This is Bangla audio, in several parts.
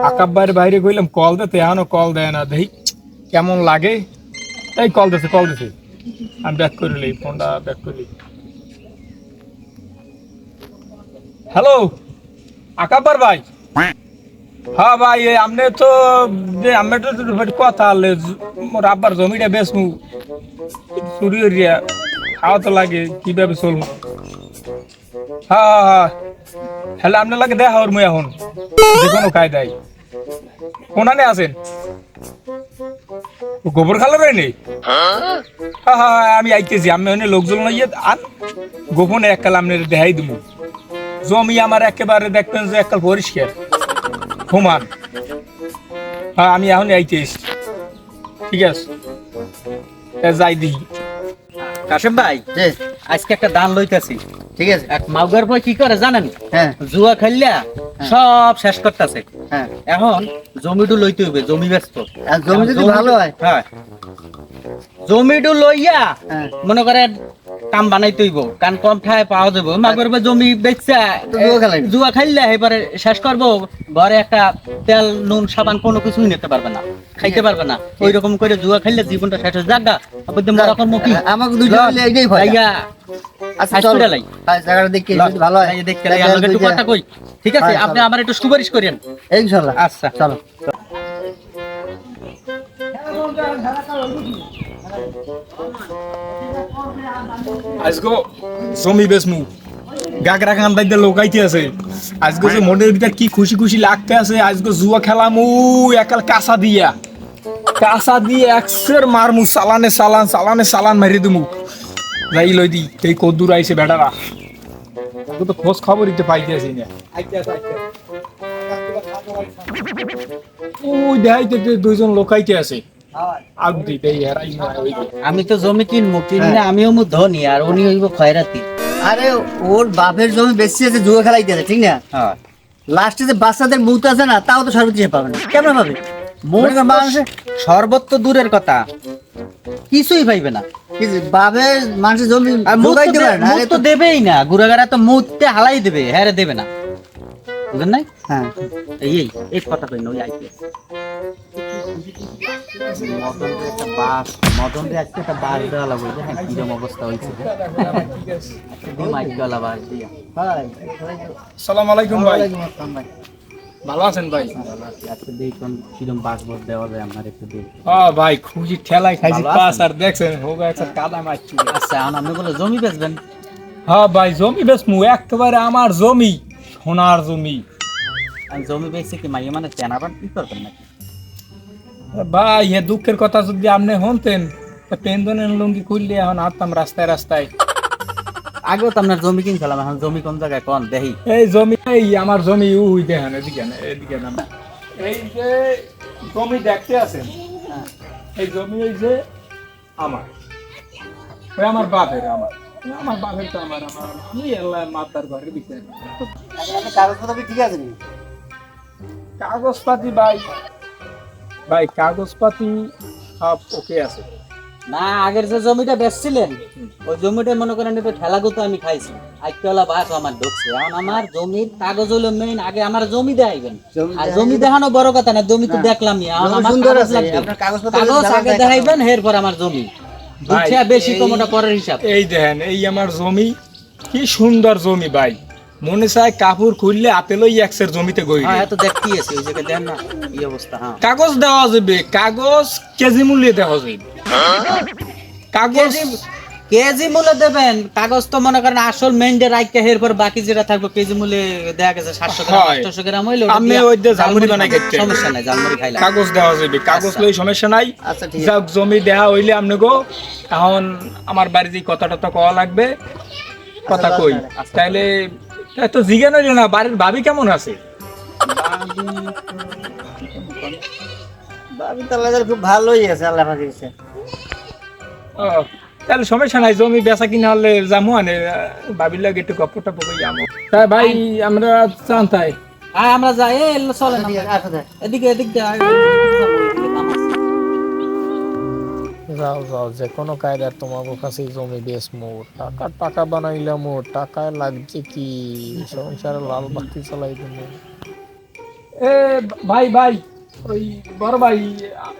আকাব্বার বাইরে কইলাম কল দিতে, এখনো কল দেয় না। দেখি কেমন লাগে। এই কল দিছে। আমি ব্যাক করিলি, ফোনটা ব্যাক করি। হ্যালো আকাব্বার ভাই। হ্যাঁ ভাই, আমনে তো আমি তো কথা আনলে মোর আব্বার জমিটা বেচমু, চুরি হইয়া খাওয়া তো লাগে, কিভাবে চলবো? হ্যাঁ হ্যালো, আপনার লাগে দেখা ওর মুই এখন যে কোনো কায়দায় কোনানে আছেন? গোবর খালের নেই? হ্যাঁ আমি আইতেছি। আমি ওখানে লোকজন লইয়ে আর গোপনে এককাল আপনার দেখাই দিব। জমি আমার একেবারে দেখবেন যে এককাল পরিষ্কার সমান। হ্যাঁ আমি এখন আইতেছি, ঠিক আছে? যাই দিই। কাশেম ভাই, আজকে একটা দান লইতাছি, ঠিক আছে। এক মাউগার ভাই কি করে জানেন? হ্যাঁ জুয়া খেললা সব শেষ করতেছে। হ্যাঁ, এখন জমিটু লইতে হইবে, জমি ব্যস্ত। আর জমি যদি ভালো হয়, হ্যাঁ, জমিটু লইয়া হ্যাঁ, মনে করেন কাম বানাইতে হইব, কারণ কম ঠায় পাওয়া যাবে। মাগুর ভাই জমি বেচা তো জুয়া খেলাই। জুয়া খাইলে এবারে শেষ করবো, ঘরে একটা তেল নুন সাবান কোনো কিছুই নিতে পারবে না, খাইতে পারবে না। ওই রকম করে জুয়া খাইলে জীবনটা শেষ হয়ে জাগা। মরাকর মুখী আমাকে দুইটা মিলে এইটাই ভয়। আচ্ছা চল, হাসপাতালে জায়গাটা দেখি যদি ভালো হয় দেখতে একটু কথা কই, ঠিক আছে? হ্যাঁ, আপনি চলো। আমার একটু সুপারিশ করেন। ইনশাআল্লাহ। আচ্ছা চলো। আজকে জমি বেচমু, গাগরা খান দাইতে লোকাইতে আছে। আজকে যে মনের ভিতর কি খুশি খুশি লাগতে আছে। আজকে জুয়া খেলামু একাল কাঁচা দিয়ে একসের মারমু, চালানে মারি দিমু। যাই লই দি এই কদ্দুর আইছে বেটারা, আজকে তো খোঁজ খবর দিতে পাইতে আছি না। ওই দেখাইতে দুইজন লোকাইতে আছে। আগদি দেই হেরাই না ওই যে। আমি তো জমি কিনবো, কিনলে আমিও মু ধনী আর উনি হইব খয়রাতি। আরে ওর বাপের জমি বেশি আছে, জুয়া খেলাইতে আছে, ঠিক না? হ্যাঁ, লাস্টে যে বাচ্চাদের মুখ আছে না, তাও তো সর্বোচ্চ পাবে না। কেমন পাবে? মনে কর মানুষের শরবত তো দূরের কথা, কিছুই পাইবে না। কি যে বাপের মানুষের জমি আর মুখ তো লোকাইতে পারে না। আরে মুখ তো দেবেই না, গুড়াগাড়া তো মুখতে হালাই দেবে, হ্যাঁ দেবে না, বুঝলেন নাই? হ্যাঁ, এই কথা কই না, ওই আইপিএস মদন রে আজকে একটা বাস দেওয়া লাগবে, দেখেন কিরম অবস্থা হয়েছে। আসসালামু আলাইকুম ভাই, ওয়ালাইকুম আসসালাম ভাই। ভালো আছেন ভাই? আজকে দেখুন কিরম বাস ভোট দেওয়া যায় আমার একটু দিন। হ্যাঁ ভাই, খুশি ঠেলাই খাইছি ভালো পাস। আছেন? আর দেখছেন হোক একটা কাদা মারছি। আচ্ছা, এখন আপনি বলে জমি বেচবেন? হ্যাঁ ভাই, জমি বেচমু একেবারে আমার জমি, সোনার জমি। আমি জমি বেচছি কি মাইয়া মানে তেনাবান কি করবেন নাকি? ভাই এ দুঃখের কথা যদি আপনি শুনতেন, পেন্দনের লুঙ্গি খুললে এখন হাঁটতাম রাস্তায়। আগেও তো আপনার জমি কিনছিলাম, এখন জমি কোন জায়গায় কোন দেখি। এই জমি, এই আমার জমি উই দেখেন, এদিকে না। এই যে জমি দেখতে আছেন, এই জমি এই যে আমার, ওই আমার বাপের, আমার বাপের তো আমার আমি আল্লাহ মাতার ঘরের ভিতরে। আপনার কাগজপত্র কি ঠিক আছে নি? কাগজপাতি ভাই কাগজপাতি সব ওকে আছে। না, আগের যে জমিটা বেচছিলেন ওই জমিটা মনে করেন একটু ঠেলাগুতো আমি খাইছি, আইতলা বাস আমার ঢুকছে। এখন আমার জমির কাগজ হলো মেইন, আগে আমার জমি দেখাইবেন। আর জমি দেখানো বড় কথা না, জমি তো দেখলামই, এখন জমি আমার সুন্দর কাগজ আছে, লাগবে। আপনার কাগজপত্র কাগজ যদি আগে দেখান দেখাইবেন, এরপর আমার জমি ভাই, দুঃখে বেশি কমটা পরের হিসাব। এই দেখেন এই আমার জমি, কি সুন্দর জমি ভাই। মনে চায় কাপড় খুললে হাতে লই একসের জমিতে গই। হ্যাঁ, এত দেখতেই আছে ওই জায়গায়, দেন না এই অবস্থা। হ্যাঁ, কাগজ দেওয়া যাবে, কাগজ কেজি মূল্যে দেওয়া যাবে। কাগজ কেজি মূল্য দেবেন, কাগজ তো মনে করেন আসল মেইনডে রাখতে, এরপর বাকি যেটা থাকবে কেজি মূল্যে দেখা গেছে 700 গ্রাম হয়। 800 গ্রাম হইলো। আমি ওই যে জালমুড়ি বানাই খেতে। সমস্যা নাই, জালমুড়ি খাইলাম। কাগজ দেওয়া যাবে, কাগজ লই সমস্যা নাই। আচ্ছা ঠিক আছে। যাক জমি দেওয়া হইলে আপনি গো, এখন আমার বাড়িতে কথা টথা কওয়া লাগবে, কথা কই। তাইলে তাই তো জিজ্ঞান হইল না, বাড়ির ভাবি কেমন আছে? বাবু তো আল্লাহ খুব ভালোই আছে, আল্লাহ পাঠিয়েছে। ও, তাহলে সমস্যা নাই, জমি বেচা কিনা হলে যামু, আনে ভাবির লাগে একটু গপ্প টপ্প কই আমো। তাই ভাই আমরা চান তাই। হ্যাঁ, আমরা যাই, চলেন ঠিক আছে, আসো তাই। এদিকে, এদিক দিয়ে যাও যাও, যে কোনো কায়দার তোমার কাছে জমি বেচমু, টাকা বানাইলাম, টাকায় লাগছে কি, সংসারে লাল বাতি চালাই দেবো। এ ভাই ভাই, ওই বড় ভাই,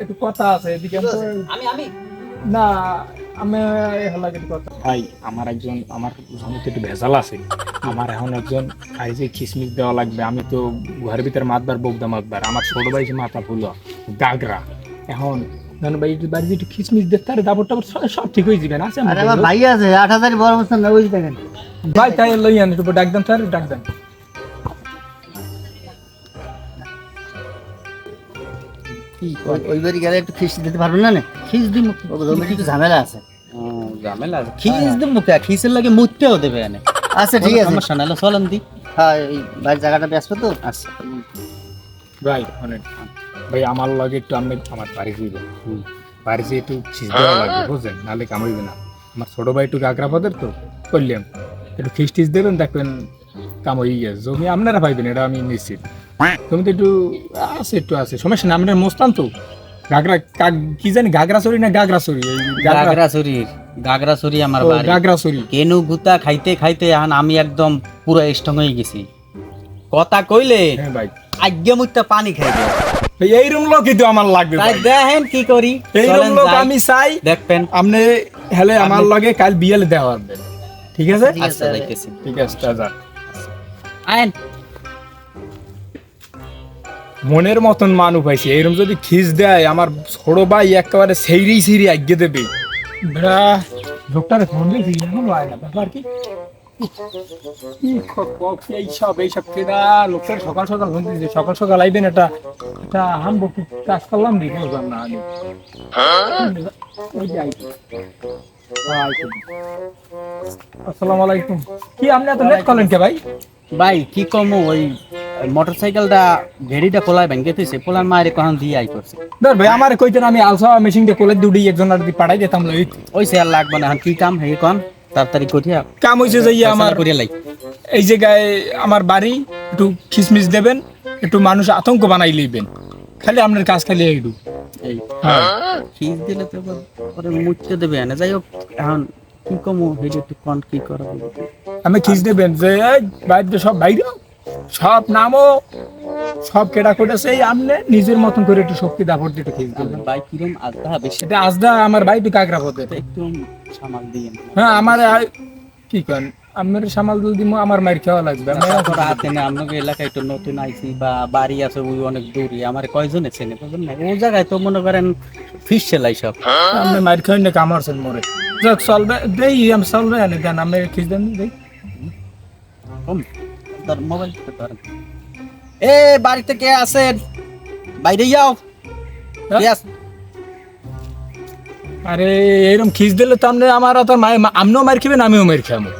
একটু কথা আছে এদিকে। আমি না, আমি কথা ভাই, আমার জমিতে একটু ভেজাল আছে। আমার এখন একজন খাইছে খিসমিস দেওয়া লাগবে। আমি তো ঘরের ভিতরে মাতবার বগদা মাতবার, আমার ছোট ভাই মাথা ফুল গাগরা। এখন ভাই একটু বাড়িতে একটু খিসমিস দেখতে পারে, দাবর টাবর সব ঠিক হয়ে যাবে না? আছে আরে আমার ভাই আছে 8,000 বড় অবস্থান না, বুঝতে দেখেন ভাই, তাই লই আন একটু ডাক দেন স্যার, ডাক দেন। ওই বাড়ি গেলে একটু খিস দিতে পারবেন না? খিস দিন জমির একটু ঝামেলা আছে। ঝামেলা আছে, খিস দেব কে? খিসের লাগে মুততেও দেবে এনে। আচ্ছা ঠিক আছে, সমস্যা নাই, চলেন দি। হ্যাঁ এই বাড়ির জায়গাটা ব্যস্ত তো। আচ্ছা ভাই অনেক ভাই, আমার লাগে একটু আমি আমার বাড়ি যাইবেন, বাড়িতে একটু খিস দেওয়া লাগবে, বুঝলেন? নাহলে কামড়িবে না। আমার ছোট ভাই একটু গাগরা পদের তো করলাম, একটু খিস টিস দেবেন, দেখবেন কাম হয়ে গেছে। জমি আপনারা পাইবেন, এটা আমি নিশ্চিত। জমিতে একটু আছে, সমস্যা না। আপনার মোস্তান তো গাগরা কি জানি, গাগরাছড়ি না গাগরাছড়ি? গাগরাছড়ি আমার বাড়ি। গাগরাছড়ি কেনু গুতা খাইতে খাইতে এখন আমি একদম পুরো স্ট্রং হয়ে গেছি। কথা কইলে হ্যাঁ ভাই, আজ্ঞা মুইতা পানি খাইবে। এইরকম লোক কিন্তু আমার লাগবে তাই ভাই। দেখেন কি করি, এইরকম চলেন লোক যাই। আমি চাই। দেখবেন আপনি হেলে আমার লগে কাল বিয়েলে দেওয়া হবে, ঠিক আছে? আচ্ছা যাইতেছি। ঠিক আছে দাদা। আইন মনের মতন মানুষ পাইছি, এইরকম যদি খিস দেয় আমার ছোট ভাই একেবারে সেইরি আজ্ঞে দেবে। বেড়া লোকটারে ফোন দিয়েছি, এখন আয় না, ব্যাপার কি? এইসব কেনা লোকটার সকাল সকাল ফোন দিয়েছে, সকাল সকাল আইবেন, এটা হামবো কি কাজ করলাম নি, বুঝলাম না আমি। ওই যে আইছে। আসসালামু আলাইকুম। কি আপনি এত লেট করলেন কে ভাই? ভাই কি কম, ওই মোটরসাইকেলটা ভেড়িটা কোলায় ভেঙে দিয়েছে, পোলার মায়ের কখন দিয়ে আই করছে। ধর ভাই, আমার কইতেন আমি আলসা মেশিন দিয়ে কোলে দুটি একজন আর পাঠাই দিতাম। ওই সে আর লাগবে না, এখন কি কাম হে কোন তাড়াতাড়ি করিয়া কাম হইছে যে আমার করিয়া লাই। এই জায়গায় আমার বাড়ি, একটু খিসমিস দেবেন, একটু মানুষ আতঙ্ক বানাই লইবেন, খালি আপনার কাজ খালি একটু। এই হ্যাঁ খিস দিলে তো পরে মুছতে দেবে না। যাই হোক, এখন কি কম হেডে একটু কোন কি করা বলবো। আমি খিস দেবেন যে এই বাইরে সব বাইরে সব নামও সব কেটা করেছে, এই আমনে নিজের মতন করে একটু শক্তি দাপট দিয়ে একটু খিস দেবেন। ভাই কিরম আজদা বেশি এটা আজদা আমার ভাই একটু কাকরা পথে। একটু সামাল দিয়ে হ্যাঁ আমার কি করেন, আমার সামাল দুল দিব, আমার মার খাওয়া লাগবে। রাতে না আপনাকে এলাকায় একটু নতুন আইছি বা বাড়ি আছে ওই অনেক দূরে, আমার কয়জনে চেনে বুঝলেন না? ও জায়গায় তো মনে করেন ফিস সেলাই সব। আপনি মার খাই না কামারছেন মরে, যাক চলবে দেই, আমি চলবে এনে দেন, আমি খিস দেন দেই। তোর মোবাইল এ বাড়িতে কে আছেন? বাইরে যাও। আরে এরকম খিস দিলে তো আপনি আমার তো আপনিও মার খাবেন, আমিও মার খাবো।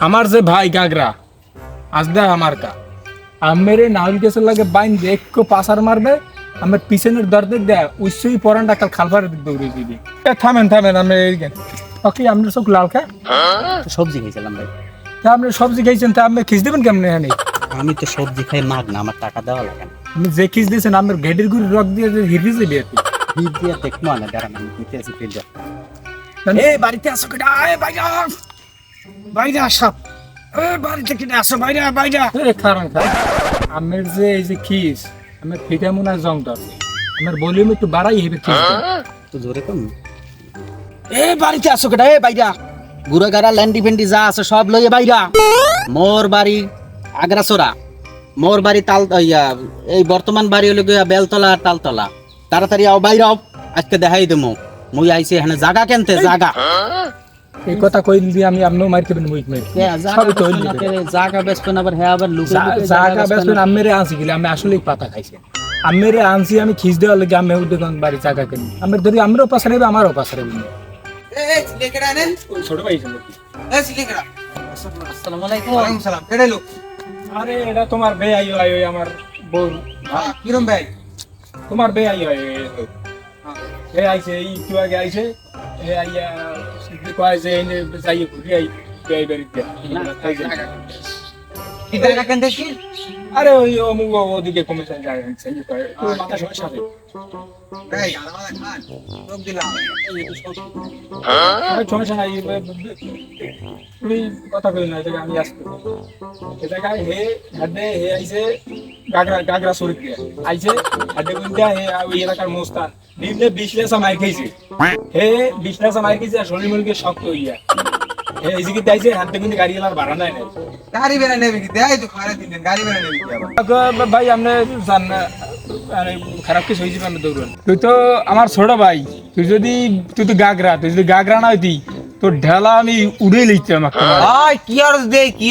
আমার যে ভাই গাগরা আজদা আমার কা আমের নাউল কেসের লাগে বাইন দেখো পাসার মারবে, আমার পিছনের দরজা দেয় উচ্চই পরানটা কাল খালফার দৌড়ে দিবি। থামেন আমি ওকে, আপনার চোখ লাল খা। সবজি খাইছিলাম ভাই। তা আপনি সবজি খাইছেন, তা আপনি খিস দেবেন কেমন? এখানে আমি তো সবজি খাই মাগ না, আমার টাকা দেওয়া লাগে না। আপনি যে খিস দিয়েছেন আমার ঘেটের গুড়ি রক দিয়ে হিরিয়ে যাবি আর কি। ভিড় দিয়ে দেখবো না, দাঁড়ান আমি দিতে আছি ফিল্ডে। এই বাড়িতে আসো কেটা? আয় বাইরে বাইরে আসো, বাড়িতে কেটে আসো, বাইরে খারান আমের যে এই যে খিস, আমার ফিটামুন আর জং দরছে, আমার ভলিউম একটু বাড়াই হবে খিস। তো জোরে কম। এ বাড়িতে আসো কেটা? এ বাইরা গুড়া গাড়া ল্যান্ডি ফেন্ডি যা আছে সব লইয়ে বাইরা। মোর বাড়ি আগ্রাসোরা, মোর বাড়ি তাল এই বর্তমান বাড়ি হলো গিয়া বেলতলা আর তালতলা। তাড়াতাড়ি আও বাইরাও, আজকে দেখাই দেবো মুই আইছি এখানে জায়গা কেনতে জায়গা। এই কথা কই দিবি আমি আপনিও মার খাবেন, মুই মার সবই তো হইল। জায়গা বেচবেন আবার হ্যাঁ আবার লুকে জায়গা বেচবেন। আমেরে আনছি গেলে আমি আসলেই পাতা খাইছি, আমেরে আনছি আমি খিস দেওয়ার লাগে, আমি দোকান বাড়ি জায়গা কিনি আমের ধরি, আমরাও পাশে রাখবে, আমারও পাশে রাখবে। ছোট ভাই আসসালামু আলাইকুম। আরে এটা তোমার বে আইও আমার বউ। কিরম ভাই? তোমার বে আইও এ আইছে, এই একটু আগে আইছে, এ আইয়া সিদ্ধি কয় যে এনে যাইয়ে ঘুরে আই বে বাড়িতে। কি জায়গা কেন দেখি আরে ওই অমুক ওদিকে কমিশন যায় সেই করে তোর মাথা সমস্যা হবে এই আলাদা খান লোক দিলাম আরে সমস্যা নাই তুমি কথা কই না এটা আমি আসছি এটা গায় হে হাডে হে আইছে গাগরা সরি দিয়ে আইছে হাডে বন্ধা হে ওই এলাকার মোস্তান নিম্নে 20 লেসা মার খাইছে হে 20 লেসা মার খাইছে আর শরীর মনকে শক্ত হইয়া হে এই যে তাইছে হাতে কিন্তু গাড়ি এলার ভাড়া নাই না গাড়ি বেড়া নেবে কি দেয় তো খারাপ দিন গাড়ি বেড়া নেবে কি আবার ভাই আপনি জান আরে খারাপ কিছু হয়েছে আমি দৌড়ান তুই তো আমার ছোট ভাই তুই তো গাগরা না হইতি তোর ঢেলা আমি উড়ে লইতাম আয় কি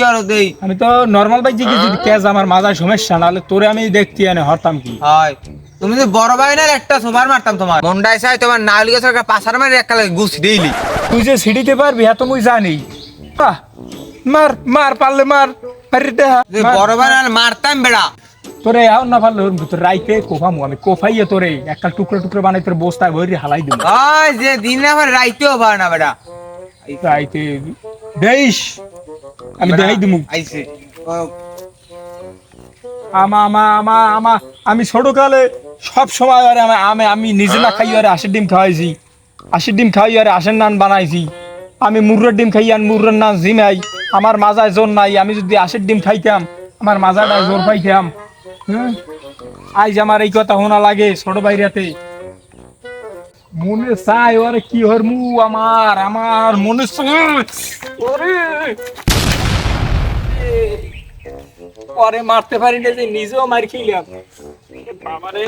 আর দেই আমি তো নরমাল ভাই জিজ্ঞেস যদি ক্যাজ আমার মাথায় সমস্যা নাহলে তোরে আমি দেখতি আনে হরতাম কি হয় তুমি তো বড় ভাই না একটা সোবার মারতাম তোমার মন্ডাই চাই তোমার নাউলি গাছের একটা পাছার মারি একটা গুছি দেইলি তুই যে সিঁড়িতে পারবি হ্যাঁ তো মুই জানি বাহ, মার পারলে মারি দেখা যে বড় ভাই না মারতাম বেড়া তোরে আও না পারলে ওর ভিতর রাইতে কোফামু আমি কোফাইয়ে তোরে একটা টুকরো বানাই তোর বস্তায় ভরি হালাই দিব ওই যে দিন আবার রাইতেও ভার না বেড়া রাইতে দেইস আমি দেখাই দিমু আইছে আমি ছোটকালে সব সময় আরে আমি নিজে না খাই আরে আশের ডিম খাওয়াইছি আশের ডিম খাই আরে আশের নান বানাইছি আমি মুররের ডিম খাই আর মুররের নান জিমাই আমার মাজায় জোর নাই আমি যদি আশের ডিম খাইতাম আমার মাজাটা জোর পাইতাম আইজ আমার এই কথা শোনা লাগে ছোট বাইরাতে মনে চাই ওরে কি হরমু আমার মনে চাই ওরে পরে মারতে পারি না যে নিজেও মার খেলাম বাবারে